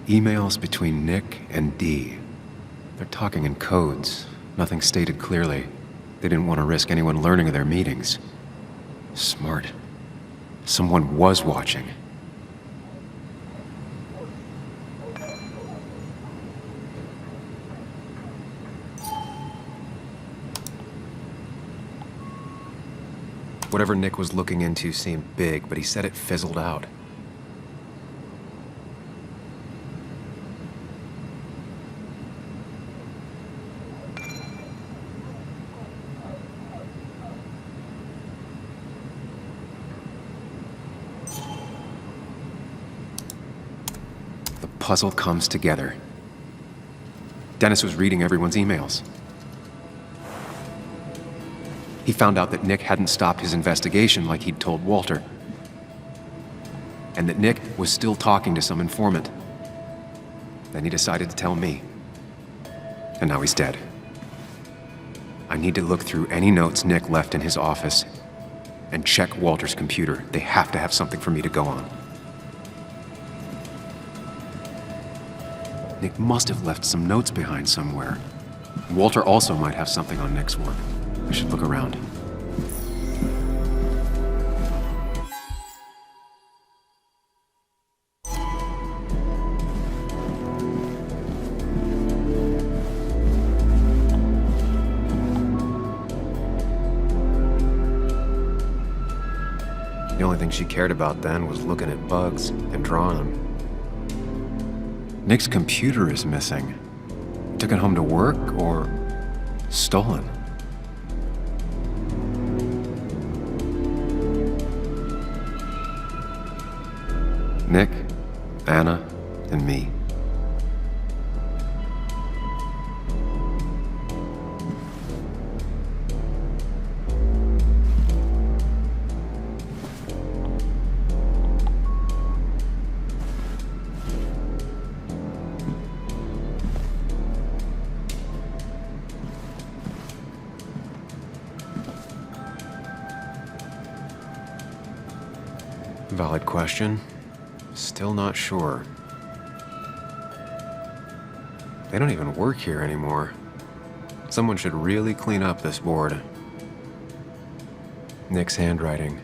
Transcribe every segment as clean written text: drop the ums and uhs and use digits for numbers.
Emails between Nick and Dee. They're talking in codes, nothing stated clearly. They didn't want to risk anyone learning of their meetings. Smart. Someone was watching. Whatever Nick was looking into seemed big, but he said it fizzled out. The puzzle comes together. Dennis was reading everyone's emails. He found out that Nick hadn't stopped his investigation like he'd told Walter. And that Nick was still talking to some informant. Then he decided to tell me. And now he's dead. I need to look through any notes Nick left in his office and check Walter's computer. They have to have something for me to go on. Nick must have left some notes behind somewhere. Walter also might have something on Nick's work. I should look around. The only thing she cared about then was looking at bugs and drawing them. Nick's computer is missing. Took it home to work or stolen? Nick, Anna, and me. Valid question. Still not sure. They don't even work here anymore. Someone should really clean up this board. Nick's handwriting.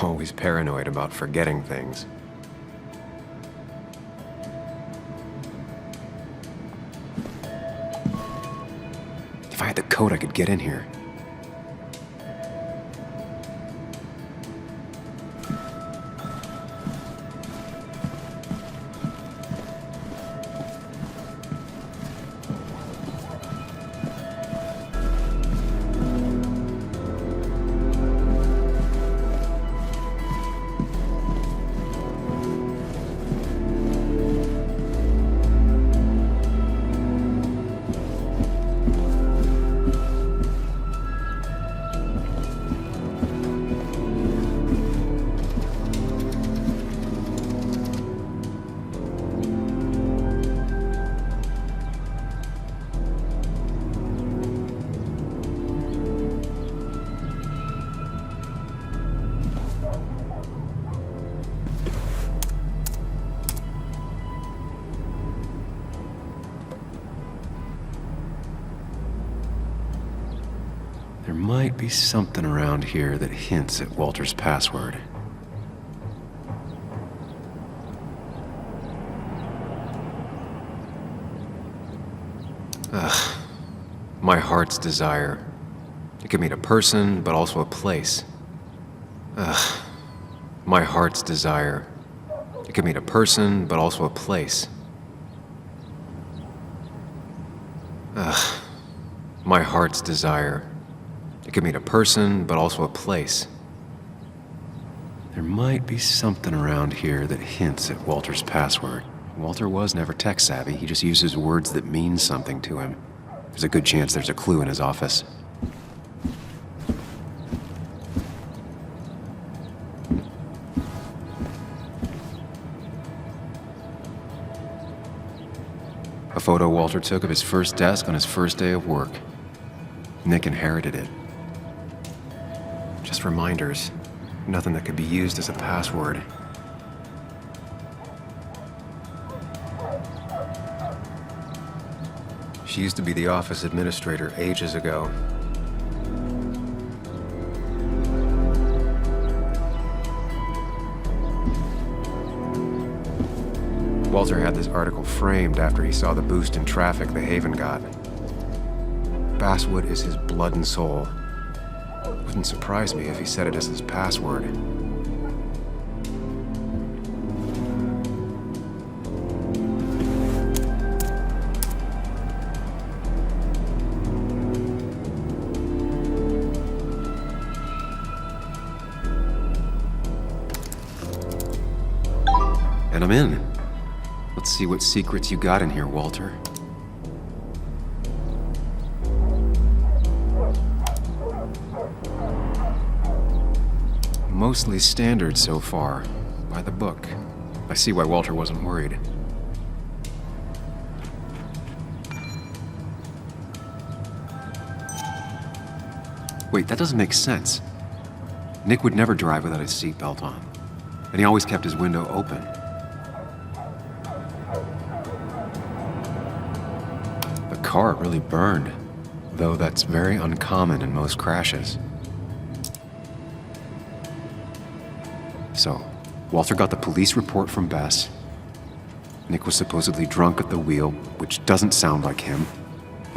Always paranoid about forgetting things. If I had the code, I could get in here. There might be something around here that hints at Walter's password. Ugh. My heart's desire. It could mean a person, but also a place. Ugh. My heart's desire. It could mean a person, but also a place. Ugh. My heart's desire. It could mean a person, but also a place. There might be something around here that hints at Walter's password. Walter was never tech-savvy. He just uses words that mean something to him. There's a good chance there's a clue in his office. A photo Walter took of his first desk on his first day of work. Nick inherited it. Just reminders. Nothing that could be used as a password. She used to be the office administrator ages ago. Walter had this article framed after he saw the boost in traffic the Haven got. Basswood is his blood and soul. Wouldn't surprise me if he said it as his password. And I'm in. Let's see what secrets you got in here, Walter. Mostly standard so far, by the book. I see why Walter wasn't worried. Wait, that doesn't make sense. Nick would never drive without his seatbelt on, and he always kept his window open. The car really burned, though that's very uncommon in most crashes. So, Walter got the police report from Bess. Nick was supposedly drunk at the wheel, which doesn't sound like him.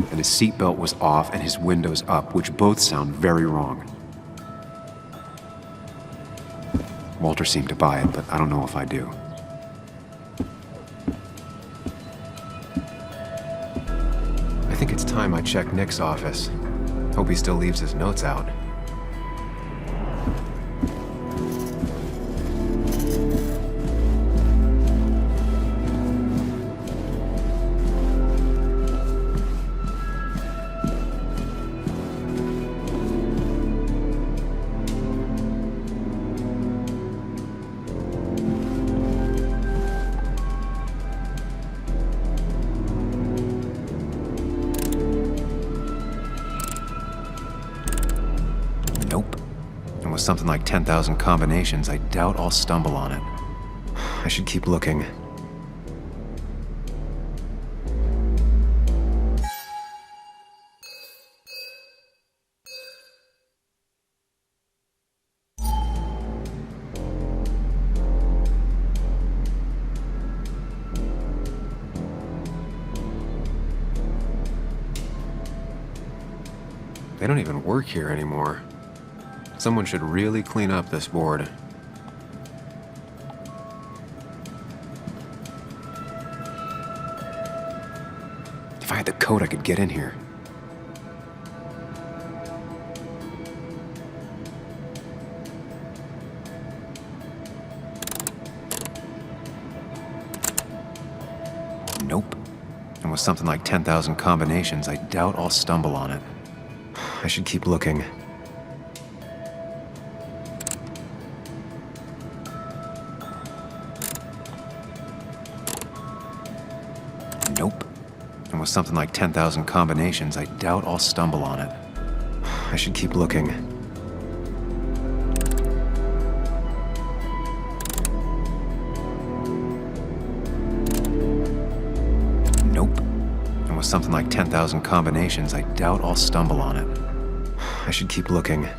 And his seatbelt was off and his windows up, which both sound very wrong. Walter seemed to buy it, but I don't know if I do. I think it's time I check Nick's office. Hope he still leaves his notes out. Something like 10,000 combinations. I doubt I'll stumble on it. I should keep looking. They don't even work here anymore. Someone should really clean up this board. If I had the code, I could get in here. Nope. And with something like 10,000 combinations, I doubt I'll stumble on it. I should keep looking. Nope. And with something like 10,000 combinations, I doubt I'll stumble on it. I should keep looking. Nope. And with something like 10,000 combinations, I doubt I'll stumble on it. I should keep looking.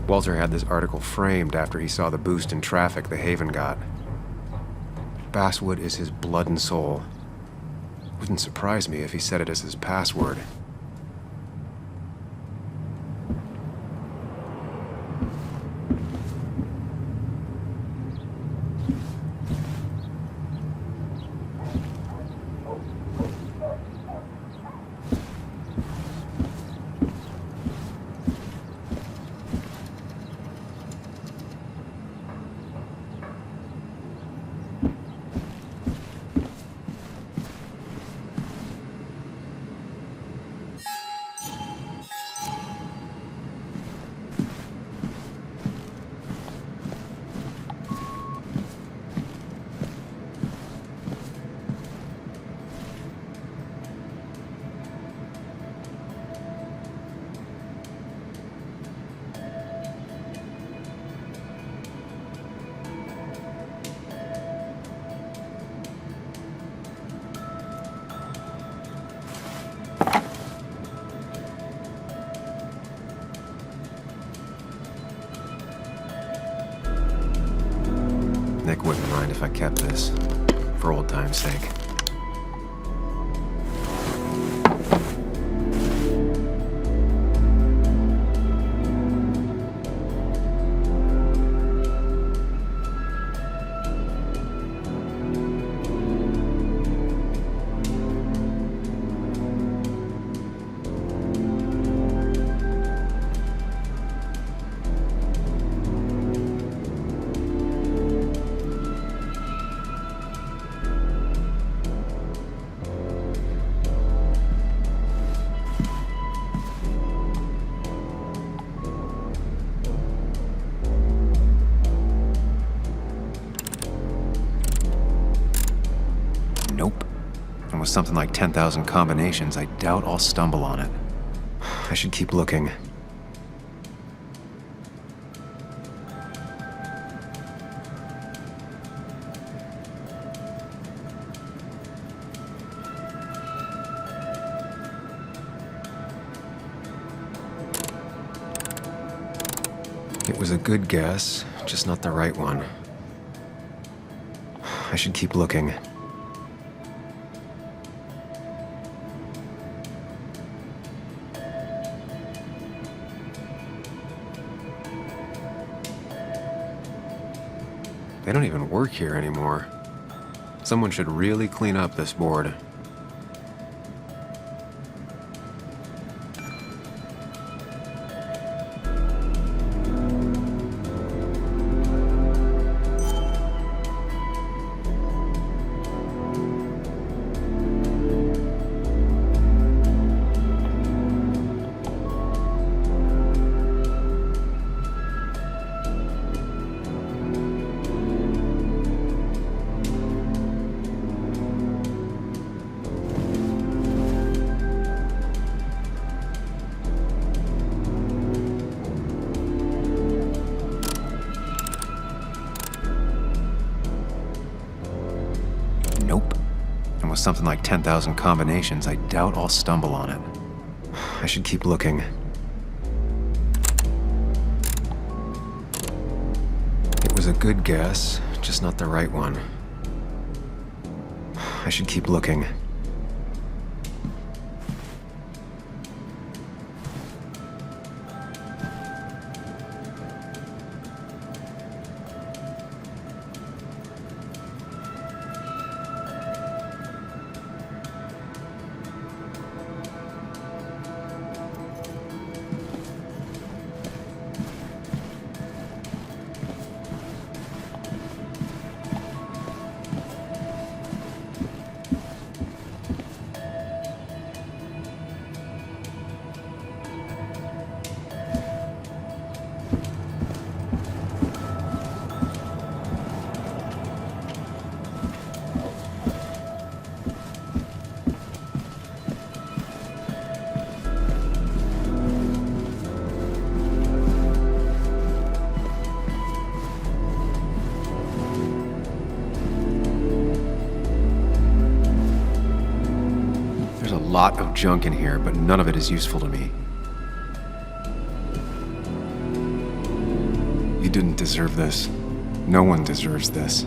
Walter had this article framed after he saw the boost in traffic the Haven got. Basswood is his blood and soul. Wouldn't surprise me if he said it as his password. Nick wouldn't mind if I kept this, for old time's sake. Nope. And with something like 10,000 combinations, I doubt I'll stumble on it. I should keep looking. It was a good guess, just not the right one. I should keep looking. They don't even work here anymore. Someone should really clean up this board. Nope. And with something like 10,000 combinations, I doubt I'll stumble on it. I should keep looking. It was a good guess, just not the right one. I should keep looking. There's a lot of junk in here, but none of it is useful to me. You didn't deserve this. No one deserves this.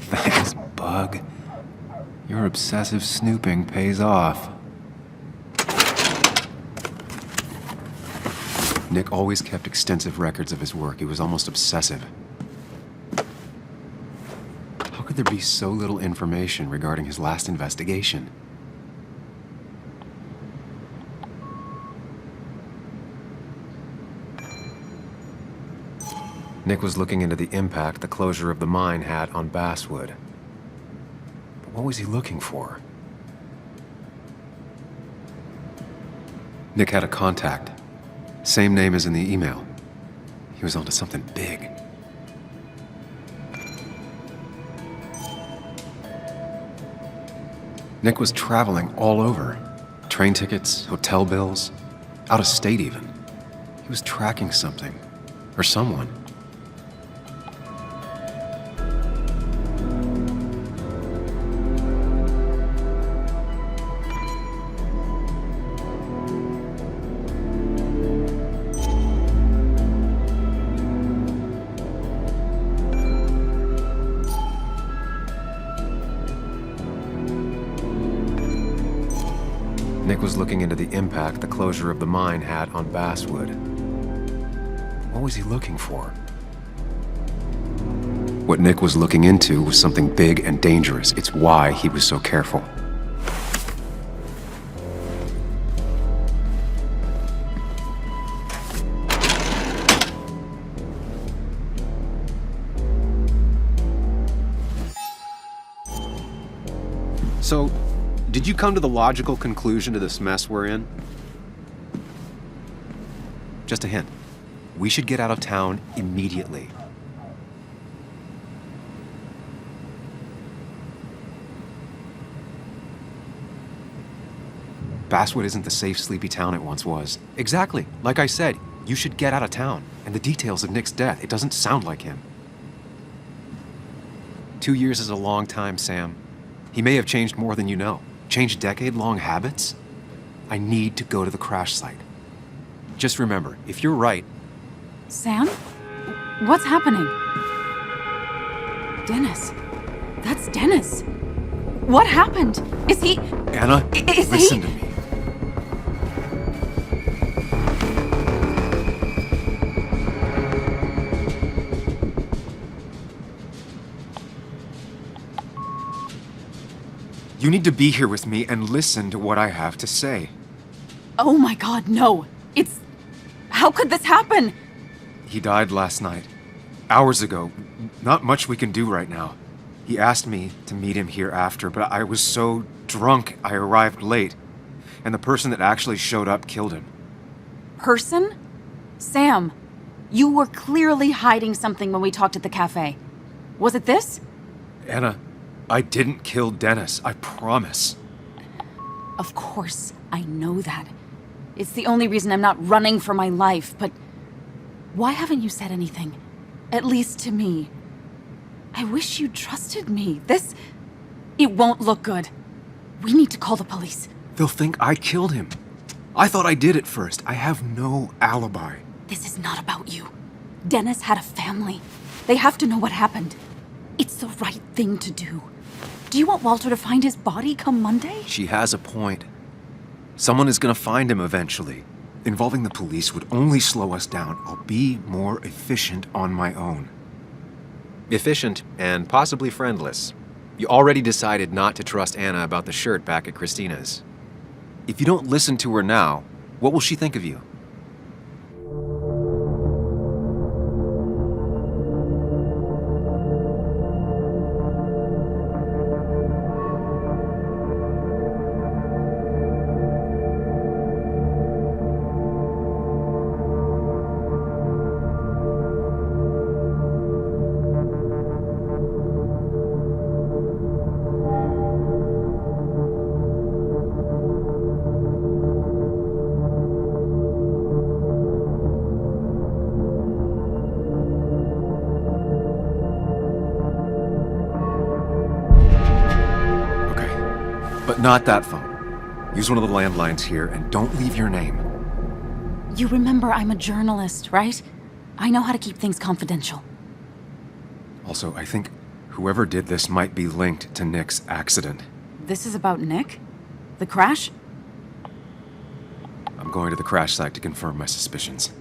Thanks, Bug. Your obsessive snooping pays off. Nick always kept extensive records of his work. He was almost obsessive. How could there be so little information regarding his last investigation? Nick was looking into the impact the closure of the mine had on Basswood. But what was he looking for? Nick had a contact. Same name as in the email. He was onto something big. Nick was traveling all over. Train tickets, hotel bills, out of state even. He was tracking something. Or someone. Nick was looking into the impact the closure of the mine had on Basswood. What was he looking for? What Nick was looking into was something big and dangerous. It's why he was so careful. So, did you come to the logical conclusion to this mess we're in? Just a hint. We should get out of town immediately. Basswood isn't the safe, sleepy town it once was. Exactly. Like I said, you should get out of town. And the details of Nick's death, it doesn't sound like him. 2 years is a long time, Sam. He may have changed more than you know. Changed decade-long habits? I need to go to the crash site. Just remember, if you're right... Sam? What's happening? Dennis. That's Dennis. What happened? Is he... Anna, listen to me. You need to be here with me and listen to what I have to say. Oh my God, no. It's... How could this happen? He died last night. Hours ago. Not much we can do right now. He asked me to meet him here after, but I was so drunk I arrived late. And the person that actually showed up killed him. Person? Sam, you were clearly hiding something when we talked at the cafe. Was it this? Anna, I didn't kill Dennis, I promise. Of course, I know that. It's the only reason I'm not running for my life, but... Why haven't you said anything? At least to me. I wish you trusted me. This... It won't look good. We need to call the police. They'll think I killed him. I thought I did at first. I have no alibi. This is not about you. Dennis had a family. They have to know what happened. It's the right thing to do. Do you want Walter to find his body come Monday? She has a point. Someone is gonna find him eventually. Involving the police would only slow us down. I'll be more efficient on my own. Efficient and possibly friendless. You already decided not to trust Anna about the shirt back at Christina's. If you don't listen to her now, what will she think of you? But not that phone. Use one of the landlines here and don't leave your name. You remember I'm a journalist, right? I know how to keep things confidential. Also, I think whoever did this might be linked to Nick's accident. This is about Nick? The crash? I'm going to the crash site to confirm my suspicions.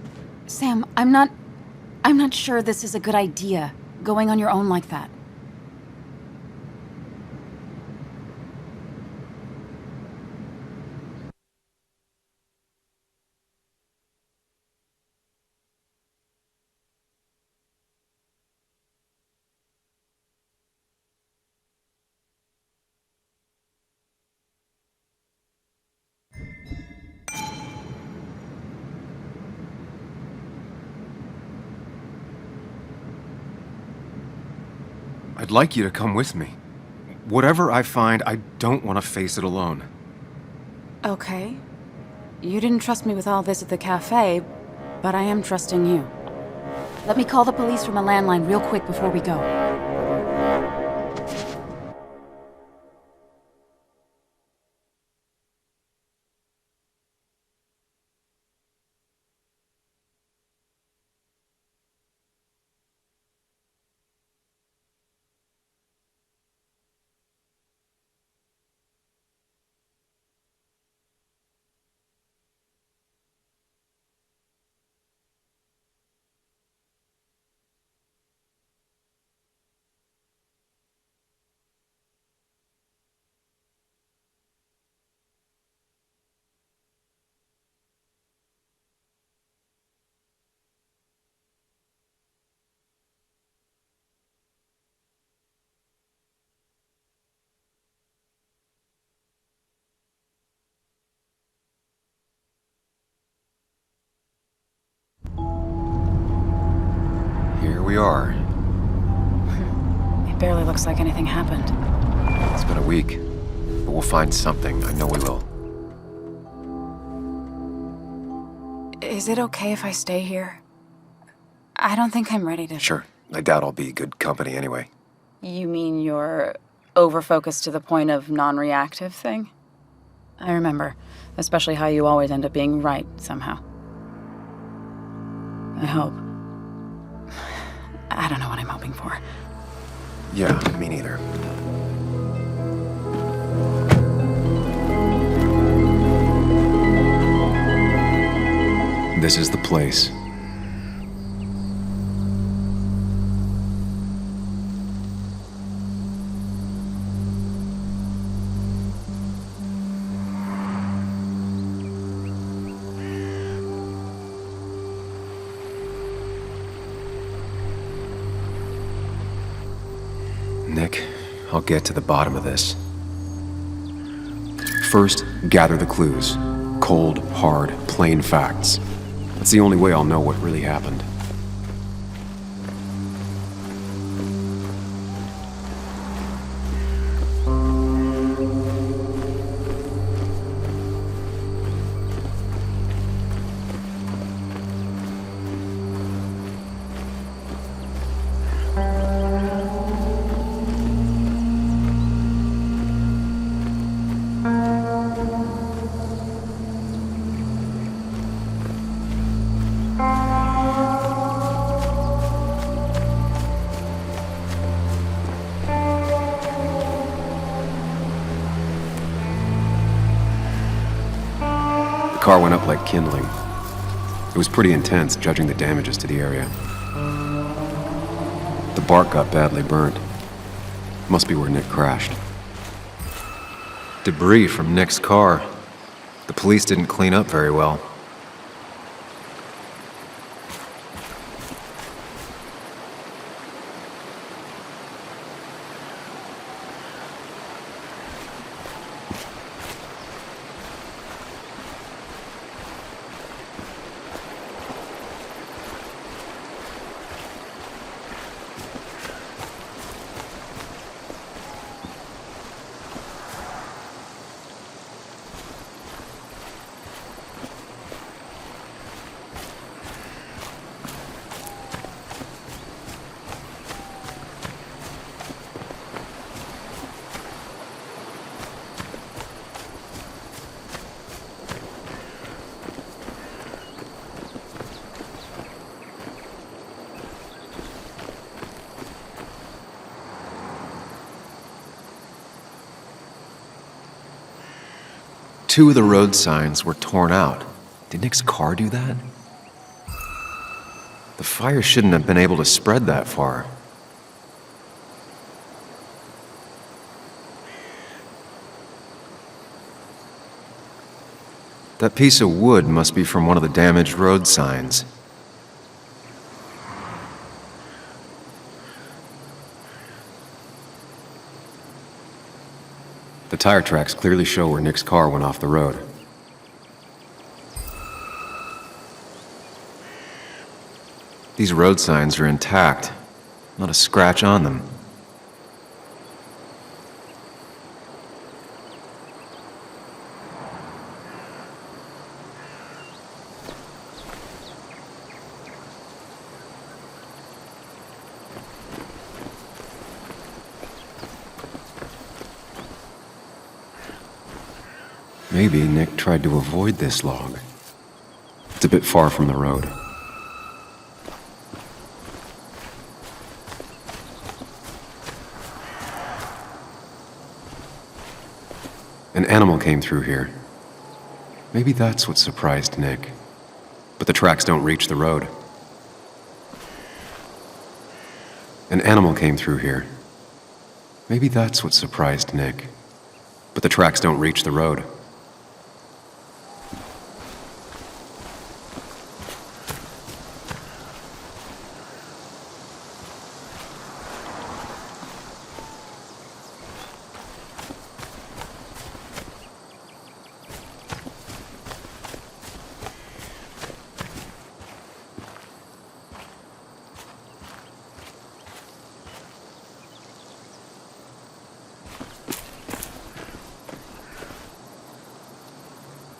Sam, I'm not sure this is a good idea, going on your own like that. I'd like you to come with me. Whatever I find, I don't want to face it alone. Okay. You didn't trust me with all this at the cafe, but I am trusting you. Let me call the police from a landline real quick before we go. Here we are. It barely looks like anything happened. It's been a week, but we'll find something. I know we will. Is it okay if I stay here? I don't think I'm ready to... Sure. I doubt I'll be good company anyway. You mean you're over-focused to the point of non-reactive thing? I remember, especially how you always end up being right, somehow. I hope. I don't know what I'm hoping for. Yeah, me neither. This is the place. Nick, I'll get to the bottom of this. First, gather the clues. Cold, hard, plain facts. That's the only way I'll know what really happened. The car went up like kindling. It was pretty intense, judging the damages to the area. The bark got badly burnt. Must be where Nick crashed. Debris from Nick's car. The police didn't clean up very well. Two of the road signs were torn out. Did Nick's car do that? The fire shouldn't have been able to spread that far. That piece of wood must be from one of the damaged road signs. The tire tracks clearly show where Nick's car went off the road. These road signs are intact. Not a scratch on them. Maybe Nick tried to avoid this log. It's a bit far from the road. An animal came through here. Maybe that's what surprised Nick. But the tracks don't reach the road. An animal came through here. Maybe that's what surprised Nick. But the tracks don't reach the road.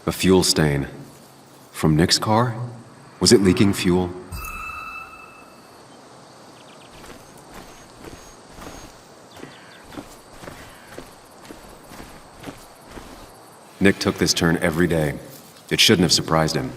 A fuel stain. From Nick's car? Was it leaking fuel? Nick took this turn every day. It shouldn't have surprised him.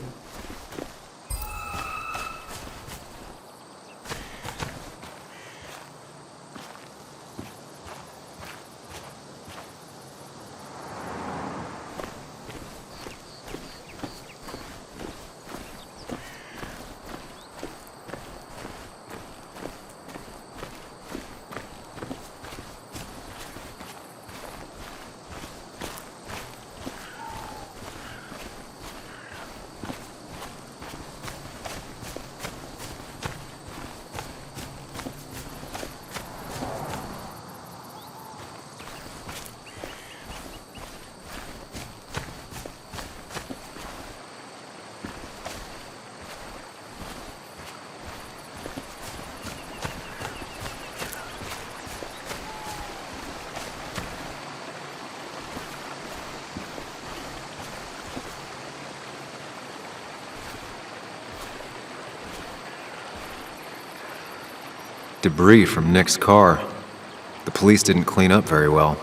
Debris from Nick's car. The police didn't clean up very well.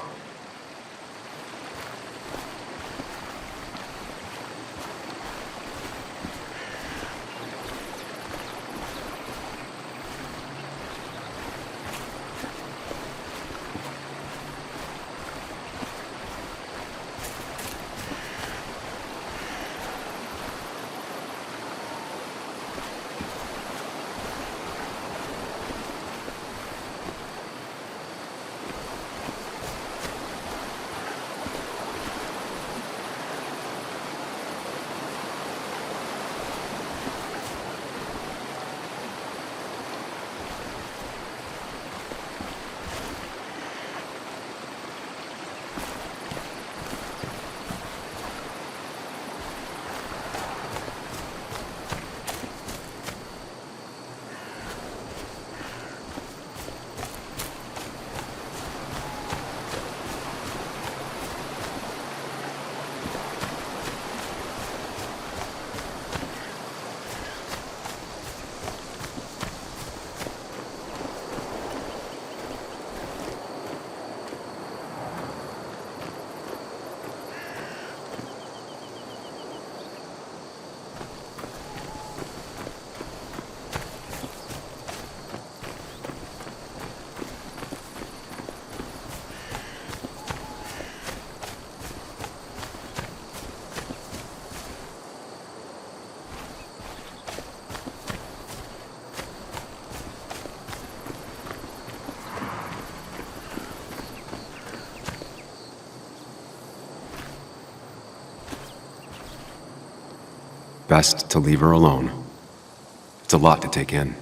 Best to leave her alone. It's a lot to take in.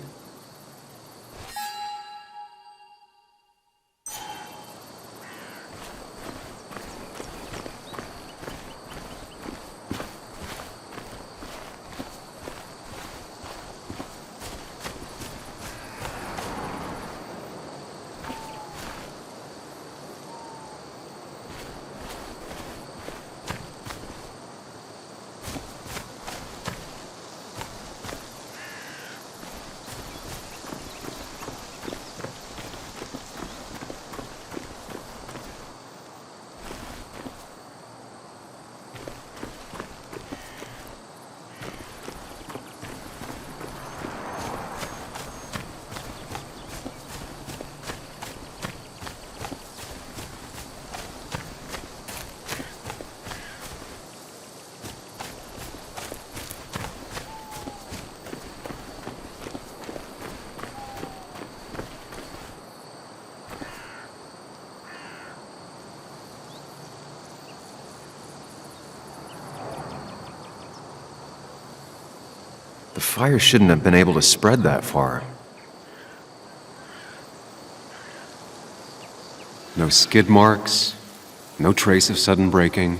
The fire shouldn't have been able to spread that far. No skid marks, no trace of sudden breaking.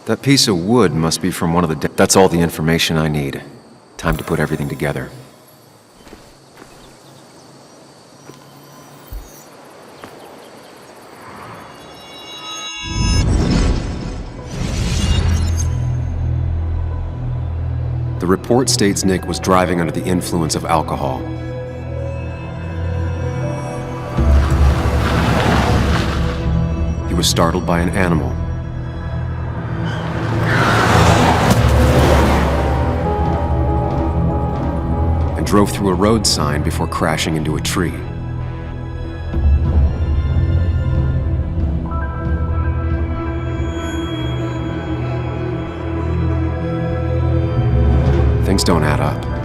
That piece of wood must be from one of the... That's all the information I need. Time to put everything together. The report states Nick was driving under the influence of alcohol. He was startled by an animal. And drove through a road sign before crashing into a tree. Things don't add up.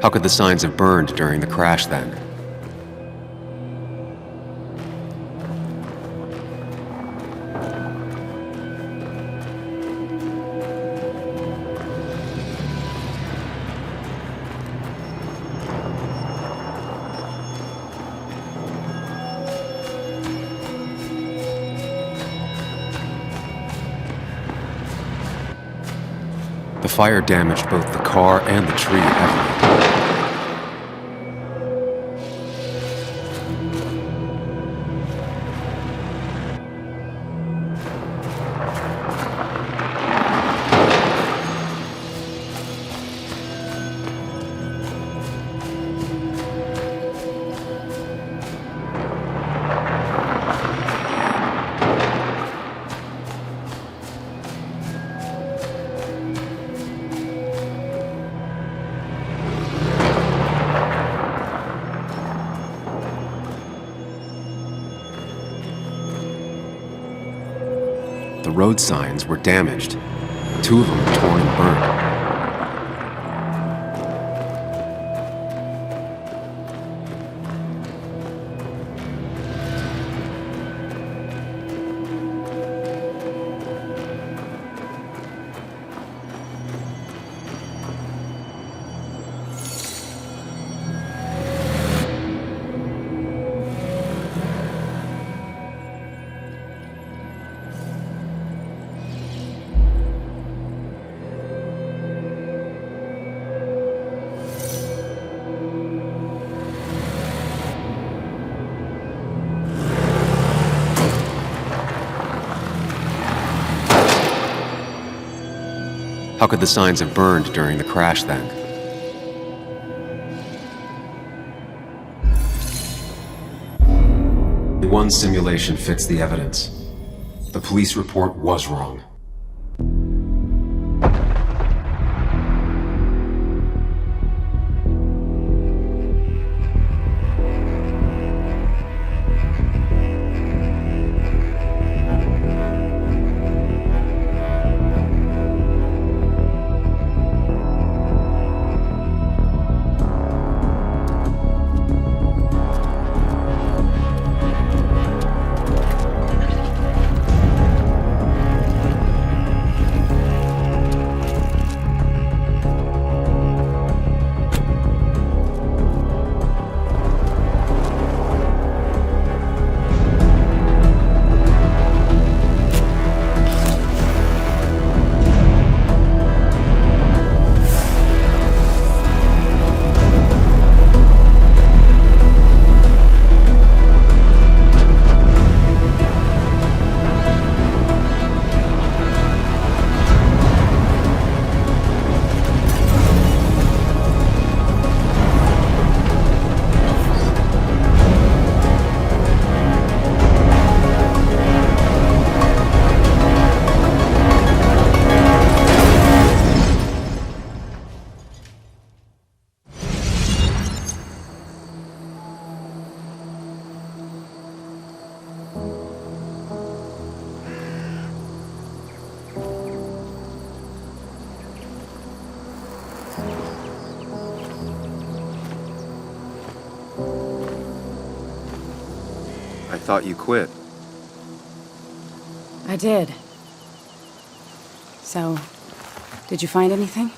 How could the signs have burned during the crash then? The fire damaged both the car and the tree heavily. The road signs were damaged. 2 of them were torn and burned. How could the signs have burned during the crash then? One simulation fits the evidence. The police report was wrong. I thought you quit. I did. So, did you find anything?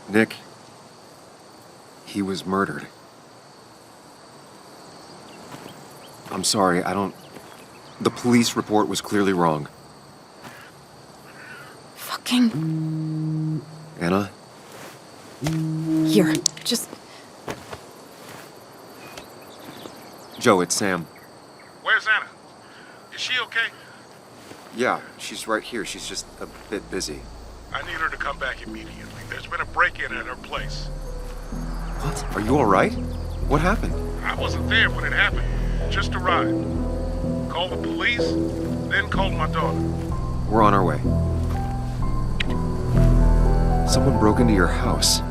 Nick, he was murdered. I'm sorry, the police report was clearly wrong. Fucking... Anna? Here, just... Joe, it's Sam. Where's Anna? Is she okay? Yeah, she's right here. She's just a bit busy. I need her to come back immediately. There's been a break-in at her place. What? Are you all right? What happened? I wasn't there when it happened. Just arrived. Called the police, then called my daughter. We're on our way. Someone broke into your house.